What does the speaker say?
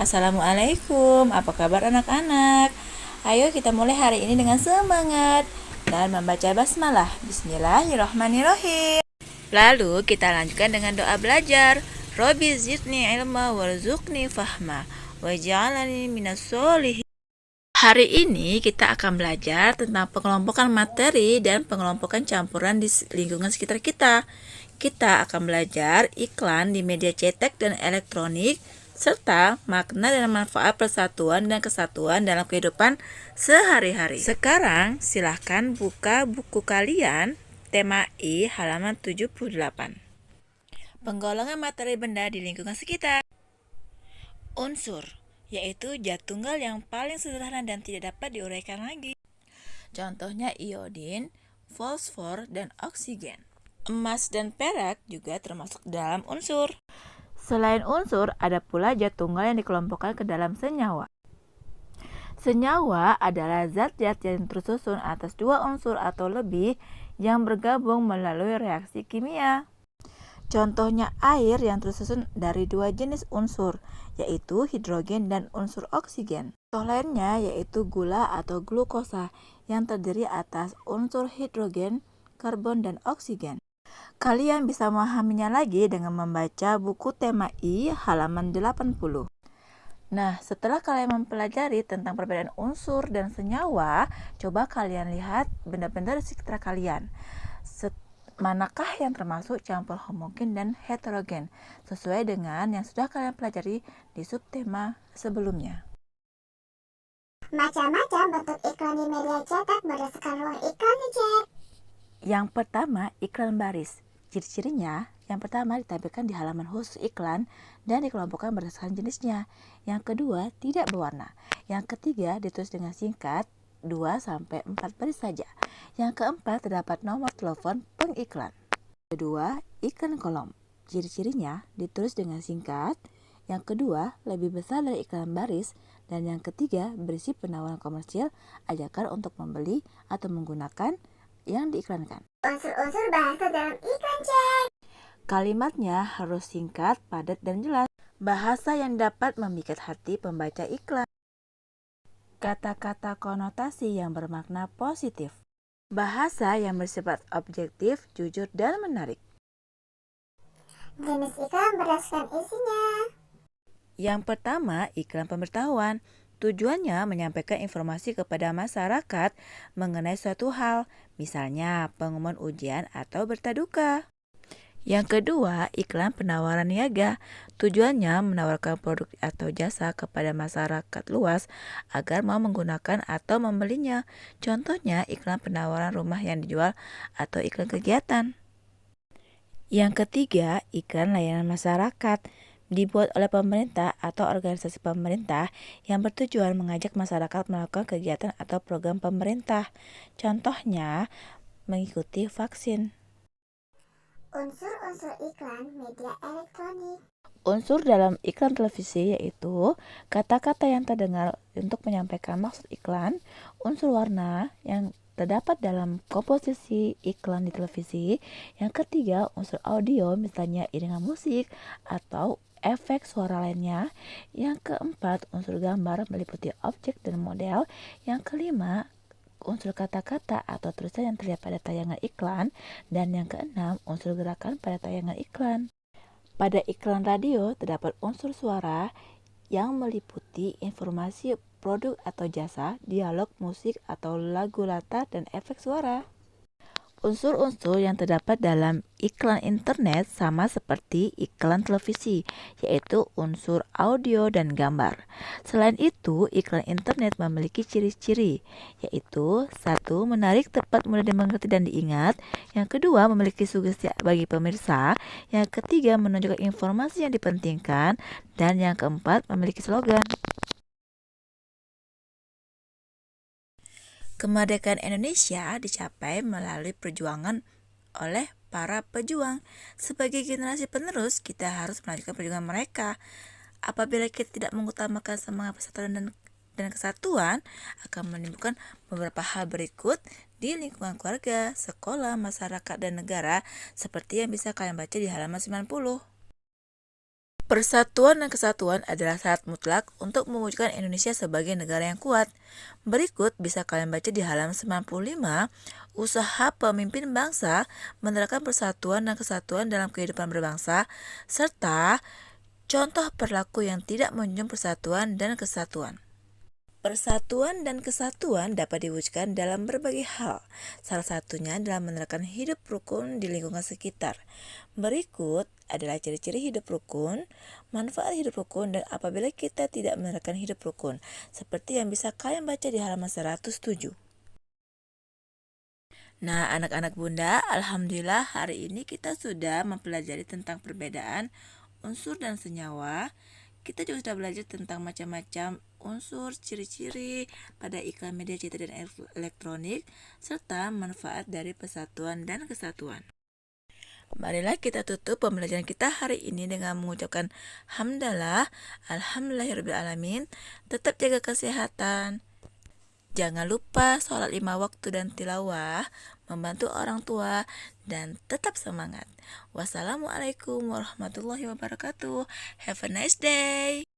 Assalamualaikum, apa kabar anak-anak? Ayo kita mulai hari ini dengan semangat dan membaca basmalah. Bismillahirrahmanirrahim. Lalu kita lanjutkan dengan doa belajar. Robbi zidni ilma warzuqni fahma waj'alni minas sholihin. Hari ini kita akan belajar tentang pengelompokan materi dan pengelompokan campuran di lingkungan sekitar kita. Kita akan belajar iklan di media cetak dan elektronik, serta makna dan manfaat persatuan dan kesatuan dalam kehidupan sehari-hari. Sekarang silahkan buka buku kalian, tema I halaman 78. Penggolongan materi benda di lingkungan sekitar. Unsur, yaitu zat tunggal yang paling sederhana dan tidak dapat diuraikan lagi. Contohnya iodin, fosfor, dan oksigen. Emas dan perak juga termasuk dalam unsur. Selain unsur, ada pula zat tunggal yang dikelompokkan ke dalam senyawa. Senyawa adalah zat-zat yang tersusun atas dua unsur atau lebih yang bergabung melalui reaksi kimia. Contohnya air yang tersusun dari dua jenis unsur, yaitu hidrogen dan unsur oksigen. Contoh lainnya yaitu gula atau glukosa yang terdiri atas unsur hidrogen, karbon, dan oksigen. Kalian bisa memahaminya lagi dengan membaca buku tema I halaman 80. Nah, setelah kalian mempelajari tentang perbedaan unsur dan senyawa, coba kalian lihat benda-benda di sekitar kalian. Manakah yang termasuk campur homogen dan heterogen, sesuai dengan yang sudah kalian pelajari di subtema sebelumnya. Macam-macam bentuk iklan di media cetak berdasarkan ruang iklan dicek. Yang pertama, iklan baris. Ciri-cirinya, yang pertama ditampilkan di halaman khusus iklan dan dikelompokkan berdasarkan jenisnya. Yang kedua, tidak berwarna. Yang ketiga, ditulis dengan singkat, 2-4 baris saja. Yang keempat, terdapat nomor telepon pengiklan. Kedua, iklan kolom. Ciri-cirinya ditulis dengan singkat. Yang kedua, lebih besar dari iklan baris. Dan yang ketiga, berisi penawaran komersial, ajakan untuk membeli atau menggunakan yang diiklankan. Unsur-unsur bahasa dalam iklan cek. Kalimatnya harus singkat, padat, dan jelas. Bahasa yang dapat memikat hati pembaca iklan. Kata-kata konotasi yang bermakna positif. Bahasa yang bersifat objektif, jujur, dan menarik. Jenis iklan berdasarkan isinya. Yang pertama, iklan pemberitahuan. Tujuannya menyampaikan informasi kepada masyarakat mengenai suatu hal, misalnya pengumuman ujian atau berita duka. Yang kedua, iklan penawaran niaga. Tujuannya menawarkan produk atau jasa kepada masyarakat luas agar mau menggunakan atau membelinya. Contohnya, iklan penawaran rumah yang dijual atau iklan kegiatan. Yang ketiga, iklan layanan masyarakat. Dibuat oleh pemerintah atau organisasi pemerintah yang bertujuan mengajak masyarakat melakukan kegiatan atau program pemerintah. Contohnya, mengikuti vaksin. Unsur-unsur iklan media elektronik. Unsur dalam iklan televisi yaitu kata-kata yang terdengar untuk menyampaikan maksud iklan, unsur warna yang terdapat dalam komposisi iklan di televisi. Yang ketiga, unsur audio, misalnya iringan musik atau efek suara lainnya. Yang keempat, unsur gambar meliputi objek dan model. Yang kelima, unsur kata-kata atau tulisan yang terlihat pada tayangan iklan. Dan yang keenam, unsur gerakan pada tayangan iklan. Pada iklan radio terdapat unsur suara yang meliputi informasi produk atau jasa, dialog, musik atau lagu latar, dan efek suara. Unsur-unsur yang terdapat dalam iklan internet sama seperti iklan televisi, yaitu unsur audio dan gambar. Selain itu, iklan internet memiliki ciri-ciri, yaitu 1. Menarik, tepat, mudah dimengerti dan diingat. Yang kedua, memiliki sugesti bagi pemirsa. Yang ketiga, menunjukkan informasi yang dipentingkan. Dan yang keempat, memiliki slogan. Kemerdekaan Indonesia dicapai melalui perjuangan oleh para pejuang. Sebagai generasi penerus, kita harus melanjutkan perjuangan mereka. Apabila kita tidak mengutamakan semangat persatuan dan kesatuan, akan menimbulkan beberapa hal berikut di lingkungan keluarga, sekolah, masyarakat, dan negara, seperti yang bisa kalian baca di halaman 90. Persatuan dan kesatuan adalah syarat mutlak untuk mewujudkan Indonesia sebagai negara yang kuat. Berikut bisa kalian baca di halaman 95, usaha pemimpin bangsa menerapkan persatuan dan kesatuan dalam kehidupan berbangsa, serta contoh perilaku yang tidak menjunjung persatuan dan kesatuan. Persatuan dan kesatuan dapat diwujudkan dalam berbagai hal. Salah satunya adalah menerapkan hidup rukun di lingkungan sekitar. Berikut adalah ciri-ciri hidup rukun, manfaat hidup rukun, dan apabila kita tidak menerapkan hidup rukun, seperti yang bisa kalian baca di halaman 107. Nah, anak-anak bunda, alhamdulillah hari ini kita sudah mempelajari tentang perbedaan unsur dan senyawa. Kita juga sudah belajar tentang macam-macam unsur, ciri-ciri pada iklan media cetak dan elektronik, serta manfaat dari persatuan dan kesatuan. Marilah kita tutup pembelajaran kita hari ini dengan mengucapkan hamdalah, alhamdulillahirrahmanirrahim. Tetap jaga kesehatan. Jangan lupa sholat 5 waktu dan tilawah, membantu orang tua, dan tetap semangat. Wassalamualaikum warahmatullahi wabarakatuh. Have a nice day.